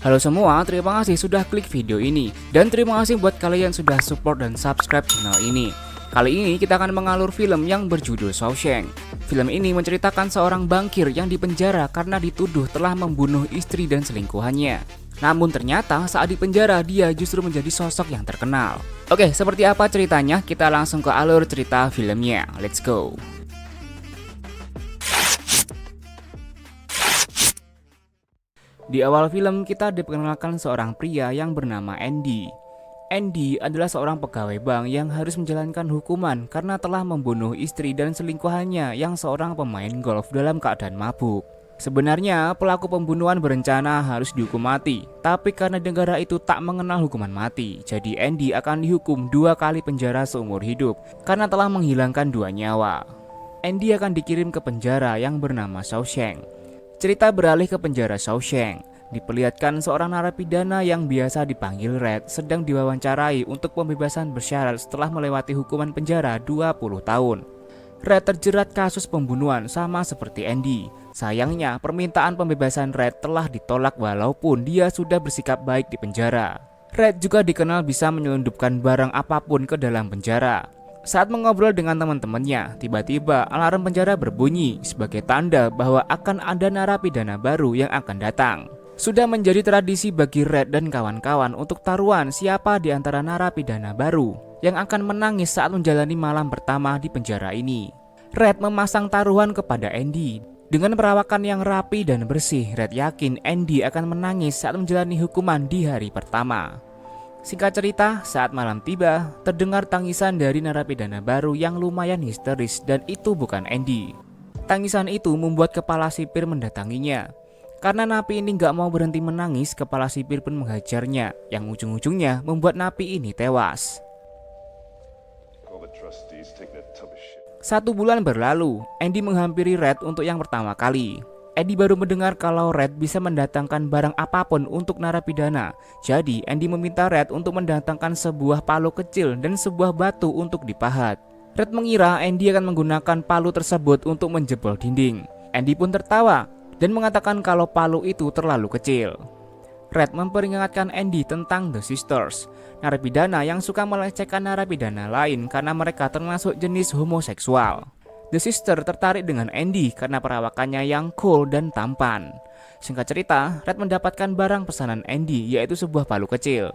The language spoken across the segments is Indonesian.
Halo semua, terima kasih sudah klik video ini. Dan terima kasih buat kalian sudah support dan subscribe channel ini. Kali ini kita akan mengalur film yang berjudul Shawshank. Film ini menceritakan seorang bankir yang dipenjara karena dituduh telah membunuh istri dan selingkuhannya. Namun ternyata saat dipenjara dia justru menjadi sosok yang terkenal. Oke, seperti apa ceritanya? Kita langsung ke alur cerita filmnya. Let's go. Di awal film kita diperkenalkan seorang pria yang bernama Andy. Andy adalah seorang pegawai bank yang harus menjalankan hukuman karena telah membunuh istri dan selingkuhannya yang seorang pemain golf dalam keadaan mabuk. Sebenarnya pelaku pembunuhan berencana harus dihukum mati, tapi karena negara itu tak mengenal hukuman mati, jadi Andy akan dihukum 2 kali penjara seumur hidup karena telah menghilangkan 2 nyawa. Andy akan dikirim ke penjara yang bernama Shawshank. Cerita beralih ke penjara Shawshank. Diperlihatkan seorang narapidana yang biasa dipanggil Red sedang diwawancarai untuk pembebasan bersyarat setelah melewati hukuman penjara 20 tahun. Red terjerat kasus pembunuhan sama seperti Andy. Sayangnya permintaan pembebasan Red telah ditolak walaupun dia sudah bersikap baik di penjara. Red juga dikenal bisa menyelundupkan barang apapun ke dalam penjara. Saat mengobrol dengan teman-temannya, tiba-tiba alarm penjara berbunyi sebagai tanda bahwa akan ada narapidana baru yang akan datang. Sudah menjadi tradisi bagi Red dan kawan-kawan untuk taruhan siapa di antara narapidana baru yang akan menangis saat menjalani malam pertama di penjara ini. Red memasang taruhan kepada Andy. Dengan perawakan yang rapi dan bersih, Red yakin Andy akan menangis saat menjalani hukuman di hari pertama. Singkat cerita, saat malam tiba, terdengar tangisan dari narapidana baru yang lumayan histeris dan itu bukan Andy. Tangisan itu membuat kepala sipir mendatanginya. Karena napi ini gak mau berhenti menangis, kepala sipir pun menghajarnya, yang ujung-ujungnya membuat napi ini tewas. 1 bulan berlalu, Andy menghampiri Red untuk yang pertama kali. Andy baru mendengar kalau Red bisa mendatangkan barang apapun untuk narapidana. Jadi Andy meminta Red untuk mendatangkan sebuah palu kecil dan sebuah batu untuk dipahat. Red mengira Andy akan menggunakan palu tersebut untuk menjebol dinding. Andy pun tertawa dan mengatakan kalau palu itu terlalu kecil. Red memperingatkan Andy tentang The Sisters, narapidana yang suka melecehkan narapidana lain karena mereka termasuk jenis homoseksual. The Sister tertarik dengan Andy karena perawakannya yang cool dan tampan. Singkat cerita, Red mendapatkan barang pesanan Andy, yaitu sebuah palu kecil.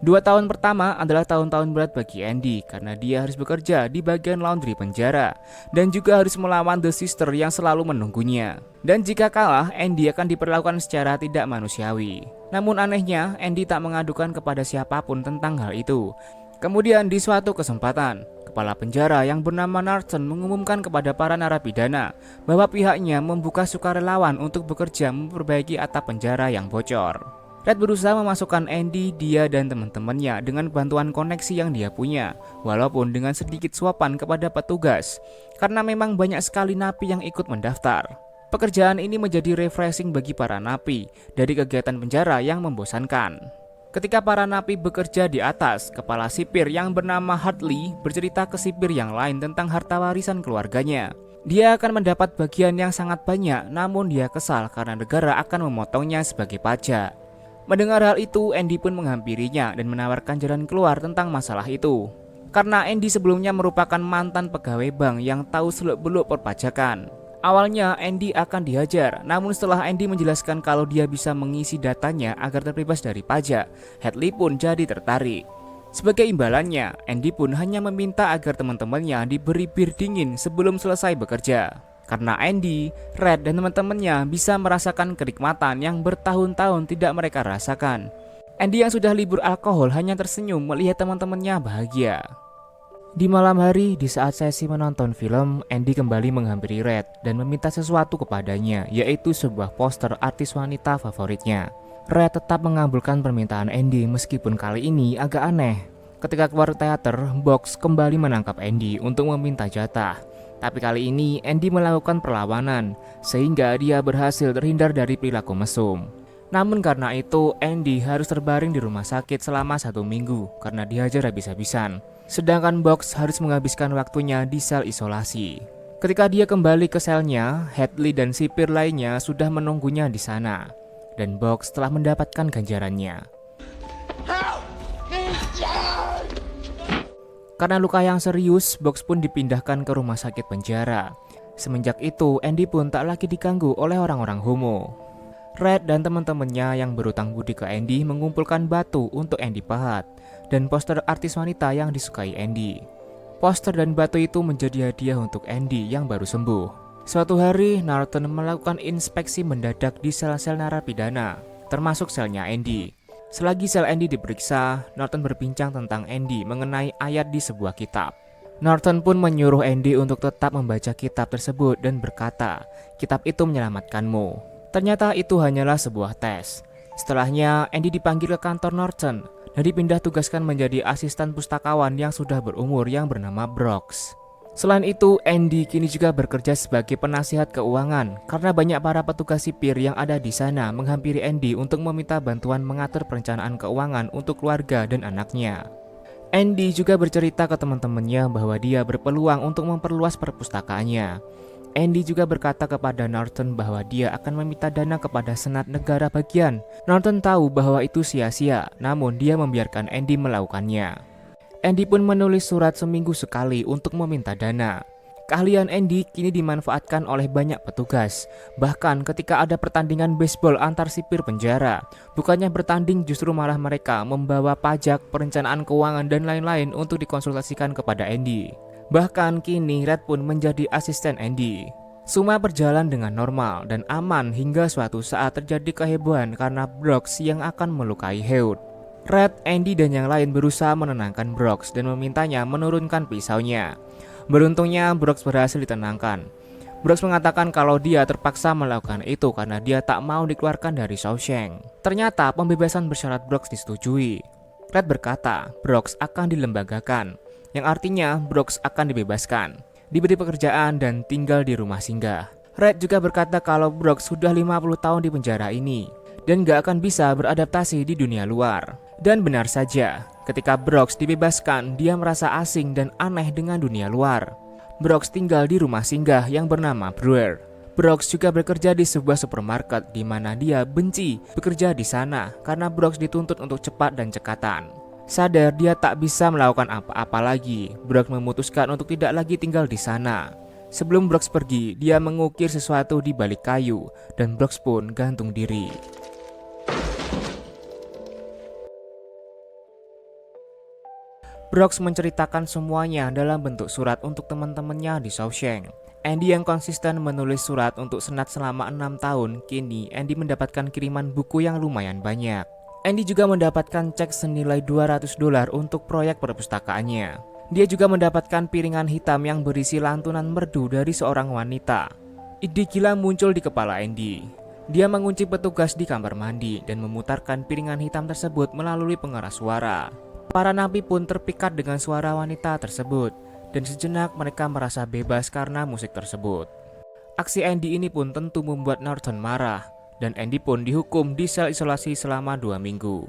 2 tahun pertama adalah tahun-tahun berat bagi Andy karena dia harus bekerja di bagian laundry penjara dan juga harus melawan The Sister yang selalu menunggunya. Dan jika kalah, Andy akan diperlakukan secara tidak manusiawi. Namun anehnya, Andy tak mengadukan kepada siapapun tentang hal itu. Kemudian di suatu kesempatan, kepala penjara yang bernama Narson mengumumkan kepada para narapidana bahwa pihaknya membuka sukarelawan untuk bekerja memperbaiki atap penjara yang bocor. Red berusaha memasukkan Andy, dia dan teman-temannya dengan bantuan koneksi yang dia punya, walaupun dengan sedikit suapan kepada petugas, karena memang banyak sekali napi yang ikut mendaftar. Pekerjaan ini menjadi refreshing bagi para napi dari kegiatan penjara yang membosankan. Ketika para napi bekerja di atas, kepala sipir yang bernama Hartley bercerita ke sipir yang lain tentang harta warisan keluarganya. Dia akan mendapat bagian yang sangat banyak, namun dia kesal karena negara akan memotongnya sebagai pajak. Mendengar hal itu, Andy pun menghampirinya dan menawarkan jalan keluar tentang masalah itu. Karena Andy sebelumnya merupakan mantan pegawai bank yang tahu seluk-beluk perpajakan. Awalnya Andy akan dihajar, namun setelah Andy menjelaskan kalau dia bisa mengisi datanya agar terbebas dari pajak, Hadley pun jadi tertarik. Sebagai imbalannya, Andy pun hanya meminta agar teman-temannya diberi bir dingin sebelum selesai bekerja. Karena Andy, Red dan teman-temannya bisa merasakan kenikmatan yang bertahun-tahun tidak mereka rasakan. Andy yang sudah libur alkohol hanya tersenyum melihat teman-temannya bahagia. Di malam hari, di saat sesi menonton film, Andy kembali menghampiri Red dan meminta sesuatu kepadanya, yaitu sebuah poster artis wanita favoritnya. Red tetap mengabulkan permintaan Andy meskipun kali ini agak aneh. Ketika keluar teater, Box kembali menangkap Andy untuk meminta jatah. Tapi kali ini Andy melakukan perlawanan, sehingga dia berhasil terhindar dari perilaku mesum. Namun karena itu, Andy harus terbaring di rumah sakit selama 1 minggu karena dihajar habis-habisan. Sedangkan Box harus menghabiskan waktunya di sel isolasi. Ketika dia kembali ke selnya, Hadley dan sipir lainnya sudah menunggunya di sana. dan Box telah mendapatkan ganjarannya. Karena luka yang serius, Box pun dipindahkan ke rumah sakit penjara. Semenjak itu, Andy pun tak lagi diganggu oleh orang-orang homo. Red dan teman-temannya yang berutang budi ke Andy mengumpulkan batu untuk Andy pahat dan poster artis wanita yang disukai Andy. Poster dan batu itu menjadi hadiah untuk Andy yang baru sembuh. Suatu hari, Norton melakukan inspeksi mendadak di sel-sel narapidana, termasuk selnya Andy. Selagi sel Andy diperiksa, Norton berbincang tentang Andy mengenai ayat di sebuah kitab. Norton pun menyuruh Andy untuk tetap membaca kitab tersebut dan berkata, "Kitab itu menyelamatkanmu." Ternyata itu hanyalah sebuah tes. Setelahnya, Andy dipanggil ke kantor Norton dan dipindah tugaskan menjadi asisten pustakawan yang sudah berumur yang bernama Brooks. Selain itu, Andy kini juga bekerja sebagai penasihat keuangan karena banyak para petugas sipir yang ada di sana menghampiri Andy untuk meminta bantuan mengatur perencanaan keuangan untuk keluarga dan anaknya. Andy juga bercerita ke teman-temannya bahwa dia berpeluang untuk memperluas perpustakaannya. Andy juga berkata kepada Norton bahwa dia akan meminta dana kepada Senat Negara Bagian. Norton tahu bahwa itu sia-sia, namun dia membiarkan Andy melakukannya. Andy pun menulis surat seminggu sekali untuk meminta dana. Keahlian Andy kini dimanfaatkan oleh banyak petugas. Bahkan ketika ada pertandingan baseball antar sipir penjara, bukannya bertanding justru malah mereka membawa pajak, perencanaan keuangan dan lain-lain untuk dikonsultasikan kepada Andy. Bahkan kini Red pun menjadi asisten Andy. Semua berjalan dengan normal dan aman hingga suatu saat terjadi kehebohan karena Brooks yang akan melukai Heath. Red, Andy dan yang lain berusaha menenangkan Brooks dan memintanya menurunkan pisaunya. Beruntungnya Brooks berhasil ditenangkan. Brooks mengatakan kalau dia terpaksa melakukan itu karena dia tak mau dikeluarkan dari Shawshank. Ternyata pembebasan bersyarat Brooks disetujui. Red berkata Brooks akan dilembagakan, yang artinya Brooks akan dibebaskan, diberi pekerjaan dan tinggal di rumah singgah. Red juga berkata kalau Brooks sudah 50 tahun di penjara ini dan gak akan bisa beradaptasi di dunia luar. Dan benar saja, ketika Brooks dibebaskan, dia merasa asing dan aneh dengan dunia luar. Brooks tinggal di rumah singgah yang bernama Brewer. Brooks juga bekerja di sebuah supermarket di mana dia benci bekerja di sana karena Brooks dituntut untuk cepat dan cekatan. Sadar dia tak bisa melakukan apa-apa lagi, Brooks memutuskan untuk tidak lagi tinggal di sana. Sebelum Brooks pergi, dia mengukir sesuatu di balik kayu dan Brooks pun gantung diri. Brooks menceritakan semuanya dalam bentuk surat untuk teman-temannya di Shawshank. Andy yang konsisten menulis surat untuk Senat selama 6 tahun, kini Andy mendapatkan kiriman buku yang lumayan banyak. Andy juga mendapatkan cek senilai $200 untuk proyek perpustakaannya. Dia juga mendapatkan piringan hitam yang berisi lantunan merdu dari seorang wanita. Ide gila muncul di kepala Andy. Dia mengunci petugas di kamar mandi dan memutarkan piringan hitam tersebut melalui pengeras suara. Para napi pun terpikat dengan suara wanita tersebut, dan sejenak mereka merasa bebas karena musik tersebut. Aksi Andy ini pun tentu membuat Norton marah, dan Andy pun dihukum di sel isolasi selama 2 minggu.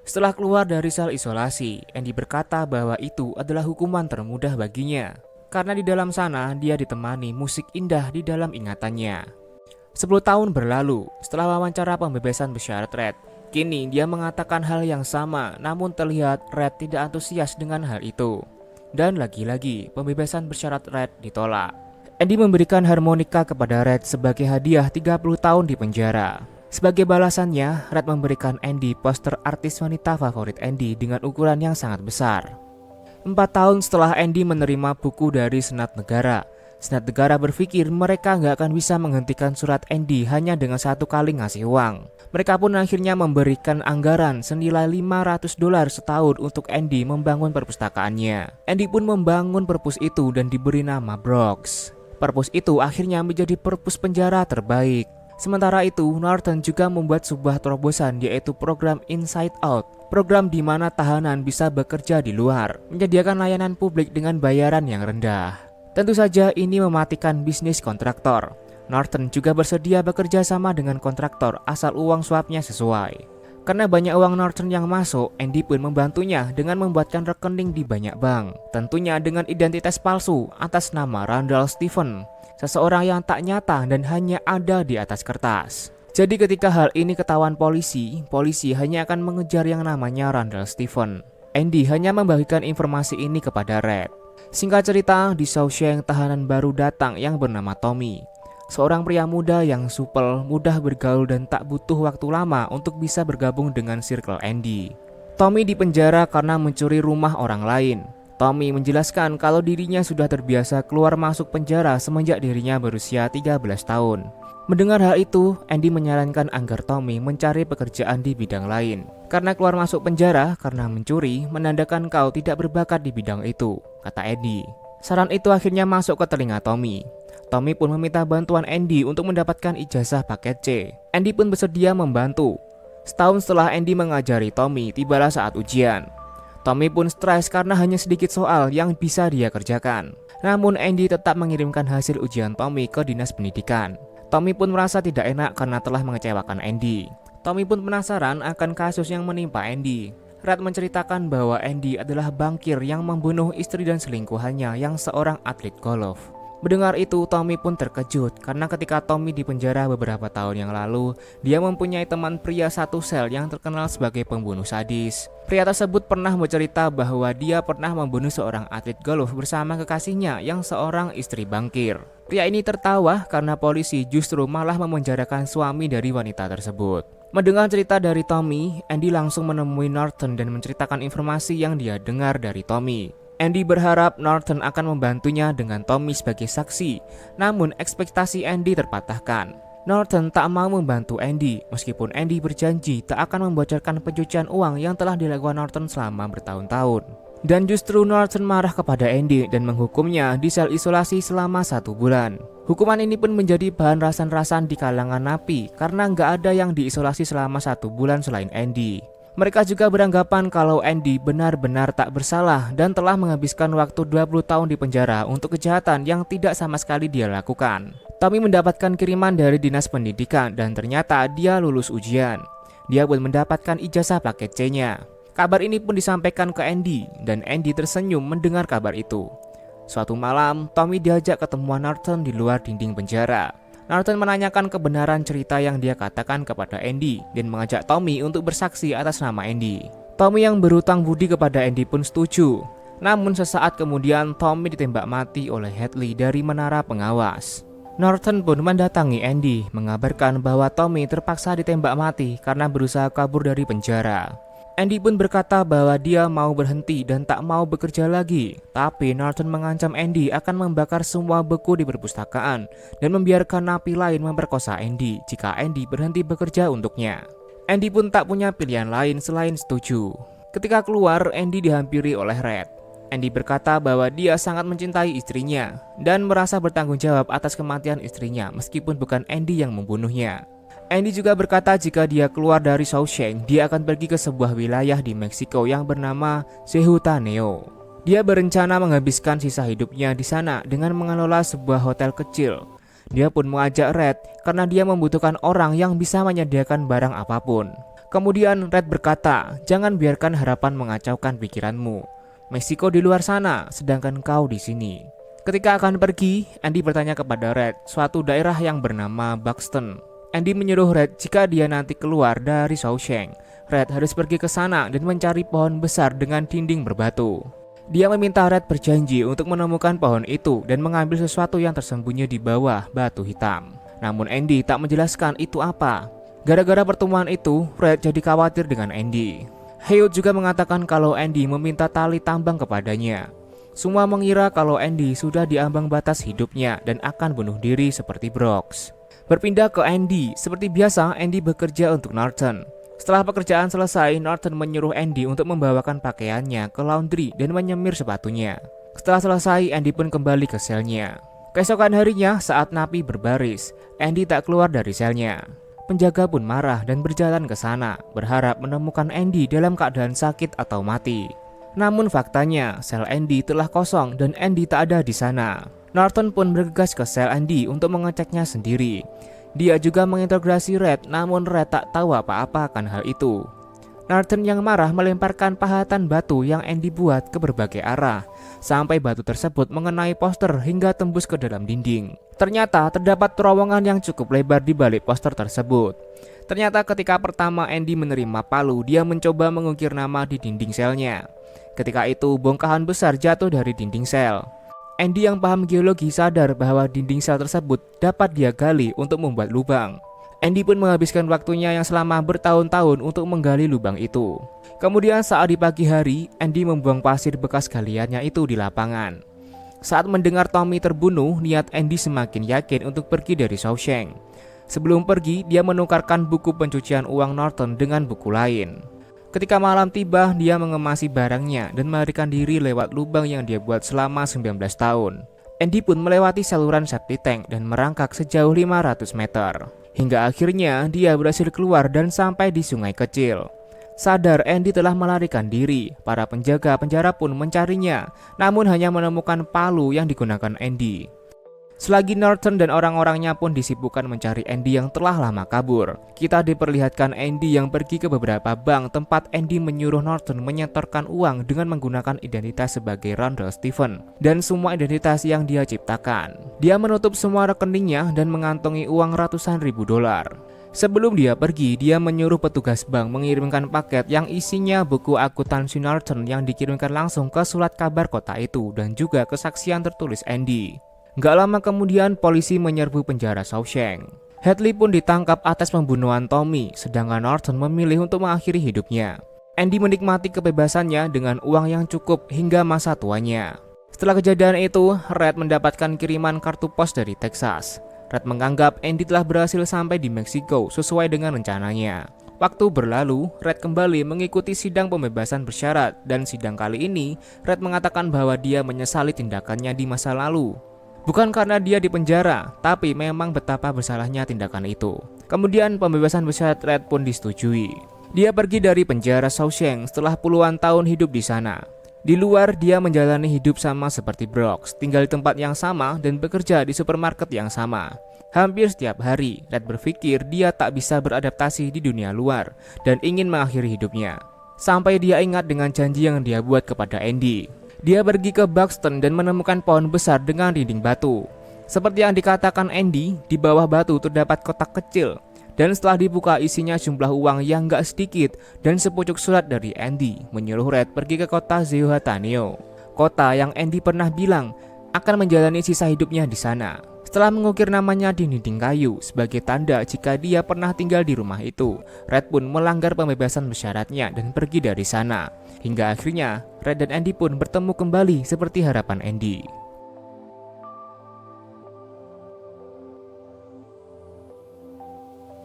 Setelah keluar dari sel isolasi, Andy berkata bahwa itu adalah hukuman termudah baginya, karena di dalam sana dia ditemani musik indah di dalam ingatannya. 10 tahun berlalu, setelah wawancara pembebasan bersyarat Red, kini dia mengatakan hal yang sama, namun terlihat Red tidak antusias dengan hal itu. Dan lagi-lagi, pembebasan bersyarat Red ditolak. Andy memberikan harmonika kepada Red sebagai hadiah 30 tahun di penjara. Sebagai balasannya, Red memberikan Andy poster artis wanita favorit Andy dengan ukuran yang sangat besar. 4 tahun setelah Andy menerima buku dari Senat Negara, Senat Negara berpikir mereka nggak akan bisa menghentikan surat Andy hanya dengan 1 kali ngasih uang. Mereka pun akhirnya memberikan anggaran senilai $500 setahun untuk Andy membangun perpustakaannya. Andy pun membangun perpus itu dan diberi nama Brooks. Perpus itu akhirnya menjadi perpus penjara terbaik. Sementara itu, Norton juga membuat sebuah terobosan, yaitu program Inside Out. Program di mana tahanan bisa bekerja di luar, menyediakan layanan publik dengan bayaran yang rendah. Tentu saja ini mematikan bisnis kontraktor. Norton juga bersedia bekerja sama dengan kontraktor asal uang suapnya sesuai. Karena banyak uang Norton yang masuk, Andy pun membantunya dengan membuatkan rekening di banyak bank. Tentunya dengan identitas palsu atas nama Randall Stephen, seseorang yang tak nyata dan hanya ada di atas kertas. Jadi ketika hal ini ketahuan polisi hanya akan mengejar yang namanya Randall Stephen. Andy hanya membagikan informasi ini kepada Red. Singkat cerita, di Shawshank tahanan baru datang yang bernama Tommy. Seorang pria muda yang supel, mudah bergaul dan tak butuh waktu lama untuk bisa bergabung dengan circle Andy. Tommy dipenjara karena mencuri rumah orang lain. Tommy menjelaskan kalau dirinya sudah terbiasa keluar masuk penjara semenjak dirinya berusia 13 tahun. Mendengar hal itu, Andy menyarankan agar Tommy mencari pekerjaan di bidang lain. Karena keluar masuk penjara karena mencuri menandakan kau tidak berbakat di bidang itu, kata Andy. Saran itu akhirnya masuk ke telinga Tommy. Tommy pun meminta bantuan Andy untuk mendapatkan ijazah paket C. Andy pun bersedia membantu. Setahun setelah Andy mengajari Tommy, tibalah saat ujian. Tommy pun stres karena hanya sedikit soal yang bisa dia kerjakan. Namun Andy tetap mengirimkan hasil ujian Tommy ke dinas pendidikan. Tommy pun merasa tidak enak karena telah mengecewakan Andy. Tommy pun penasaran akan kasus yang menimpa Andy. Red menceritakan bahwa Andy adalah bankir yang membunuh istri dan selingkuhannya yang seorang atlet golf. Mendengar itu, Tommy pun terkejut karena ketika Tommy dipenjara beberapa tahun yang lalu, dia mempunyai teman pria satu sel yang terkenal sebagai pembunuh sadis. Pria tersebut pernah bercerita bahwa dia pernah membunuh seorang atlet golf bersama kekasihnya yang seorang istri bankir. Pria ini tertawa karena polisi justru malah memenjarakan suami dari wanita tersebut. Mendengar cerita dari Tommy, Andy langsung menemui Norton dan menceritakan informasi yang dia dengar dari Tommy. Andy berharap Norton akan membantunya dengan Tommy sebagai saksi, namun ekspektasi Andy terpatahkan. Norton tak mau membantu Andy, meskipun Andy berjanji tak akan membocorkan pencucian uang yang telah dilakukan Norton selama bertahun-tahun. Dan justru Norton marah kepada Andy dan menghukumnya di sel isolasi selama 1 bulan. Hukuman ini pun menjadi bahan rasan-rasan di kalangan napi karena nggak ada yang diisolasi selama 1 bulan selain Andy. Mereka juga beranggapan kalau Andy benar-benar tak bersalah dan telah menghabiskan waktu 20 tahun di penjara untuk kejahatan yang tidak sama sekali dia lakukan. Tommy mendapatkan kiriman dari dinas pendidikan dan ternyata dia lulus ujian. Dia pun mendapatkan ijazah paket C-nya. Kabar ini pun disampaikan ke Andy dan Andy tersenyum mendengar kabar itu. Suatu malam, Tommy diajak ketemuan Norton di luar dinding penjara. Norton menanyakan kebenaran cerita yang dia katakan kepada Andy dan mengajak Tommy untuk bersaksi atas nama Andy. Tommy yang berhutang budi kepada Andy pun setuju. Namun sesaat kemudian Tommy ditembak mati oleh Hadley dari menara pengawas. Norton pun mendatangi Andy mengabarkan bahwa Tommy terpaksa ditembak mati karena berusaha kabur dari penjara. Andy pun berkata bahwa dia mau berhenti dan tak mau bekerja lagi. Tapi Norton mengancam Andy akan membakar semua buku di perpustakaan dan membiarkan napi lain memperkosa Andy jika Andy berhenti bekerja untuknya. Andy pun tak punya pilihan lain selain setuju. Ketika keluar, Andy dihampiri oleh Red. Andy berkata bahwa dia sangat mencintai istrinya dan merasa bertanggung jawab atas kematian istrinya meskipun bukan Andy yang membunuhnya. Andy juga berkata jika dia keluar dari Shawshank, dia akan pergi ke sebuah wilayah di Meksiko yang bernama Zihuatanejo. Dia berencana menghabiskan sisa hidupnya di sana dengan mengelola sebuah hotel kecil. Dia pun mengajak Red karena dia membutuhkan orang yang bisa menyediakan barang apapun. Kemudian Red berkata, jangan biarkan harapan mengacaukan pikiranmu. Meksiko di luar sana, sedangkan kau di sini. Ketika akan pergi, Andy bertanya kepada Red suatu daerah yang bernama Buxton. Andy menyuruh Red jika dia nanti keluar dari Shawshank, Red harus pergi ke sana dan mencari pohon besar dengan dinding berbatu. Dia meminta Red berjanji untuk menemukan pohon itu dan mengambil sesuatu yang tersembunyi di bawah batu hitam. Namun Andy tak menjelaskan itu apa. Gara-gara pertemuan itu, Red jadi khawatir dengan Andy. Haywood juga mengatakan kalau Andy meminta tali tambang kepadanya. Semua mengira kalau Andy sudah di ambang batas hidupnya dan akan bunuh diri seperti Brooks. Berpindah ke Andy, seperti biasa Andy bekerja untuk Norton. Setelah pekerjaan selesai, Norton menyuruh Andy untuk membawakan pakaiannya ke laundry dan menyemir sepatunya. Setelah selesai, Andy pun kembali ke selnya. Keesokan harinya, saat napi berbaris, Andy tak keluar dari selnya. Penjaga pun marah dan berjalan ke sana, berharap menemukan Andy dalam keadaan sakit atau mati. Namun faktanya, sel Andy telah kosong dan Andy tak ada di sana. Norton pun bergegas ke sel Andy untuk mengeceknya sendiri. Dia juga menginterogasi Red, namun Red tak tahu apa-apa akan hal itu. Norton yang marah melemparkan pahatan batu yang Andy buat ke berbagai arah, sampai batu tersebut mengenai poster hingga tembus ke dalam dinding. Ternyata terdapat terowongan yang cukup lebar di balik poster tersebut. Ternyata ketika pertama Andy menerima palu, dia mencoba mengukir nama di dinding selnya. Ketika itu bongkahan besar jatuh dari dinding sel. Andy yang paham geologi sadar bahwa dinding sel tersebut dapat dia gali untuk membuat lubang. Andy pun menghabiskan waktunya yang selama bertahun-tahun untuk menggali lubang itu. Kemudian saat di pagi hari, Andy membuang pasir bekas galiannya itu di lapangan. Saat mendengar Tommy terbunuh, niat Andy semakin yakin untuk pergi dari Shawshank. Sebelum pergi, dia menukarkan buku pencucian uang Norton dengan buku lain. Ketika malam tiba, dia mengemasi barangnya dan melarikan diri lewat lubang yang dia buat selama 19 tahun. Andy pun melewati saluran septic tank dan merangkak sejauh 500 meter. Hingga akhirnya dia berhasil keluar dan sampai di sungai kecil. Sadar Andy telah melarikan diri, para penjaga penjara pun mencarinya, namun hanya menemukan palu yang digunakan Andy. Selagi Norton dan orang-orangnya pun disibukkan mencari Andy yang telah lama kabur, kita diperlihatkan Andy yang pergi ke beberapa bank tempat Andy menyuruh Norton menyetorkan uang dengan menggunakan identitas sebagai Randall Stephen dan semua identitas yang dia ciptakan. Dia menutup semua rekeningnya dan mengantongi uang ratusan ribu dolar. Sebelum dia pergi, dia menyuruh petugas bank mengirimkan paket yang isinya buku akuntansi Norton yang dikirimkan langsung ke surat kabar kota itu dan juga kesaksian tertulis Andy. Gak lama kemudian polisi menyerbu penjara Shawshank. Hadley pun ditangkap atas pembunuhan Tommy, sedangkan Norton memilih untuk mengakhiri hidupnya. Andy menikmati kebebasannya dengan uang yang cukup hingga masa tuanya. Setelah kejadian itu, Red mendapatkan kiriman kartu pos dari Texas. Red menganggap Andy telah berhasil sampai di Meksiko sesuai dengan rencananya. Waktu berlalu, Red kembali mengikuti sidang pembebasan bersyarat dan sidang kali ini, Red mengatakan bahwa dia menyesali tindakannya di masa lalu. Bukan karena dia dipenjara, tapi memang betapa bersalahnya tindakan itu. Kemudian pembebasan bersyarat Red pun disetujui. Dia pergi dari penjara Shawshank setelah puluhan tahun hidup di sana. Di luar, dia menjalani hidup sama seperti Brooks, tinggal di tempat yang sama dan bekerja di supermarket yang sama. Hampir setiap hari, Red berpikir dia tak bisa beradaptasi di dunia luar dan ingin mengakhiri hidupnya. Sampai dia ingat dengan janji yang dia buat kepada Andy. Dia pergi ke Buxton dan menemukan pohon besar dengan dinding batu. Seperti yang dikatakan Andy, di bawah batu terdapat kotak kecil. Dan setelah dibuka isinya jumlah uang yang gak sedikit dan sepucuk surat dari Andy menyuruh Red pergi ke kota Zihuatanejo. Kota yang Andy pernah bilang akan menjalani sisa hidupnya di sana. Setelah mengukir namanya di dinding kayu sebagai tanda jika dia pernah tinggal di rumah itu, Red pun melanggar pembebasan bersyaratnya dan pergi dari sana. Hingga akhirnya, Red dan Andy pun bertemu kembali seperti harapan Andy.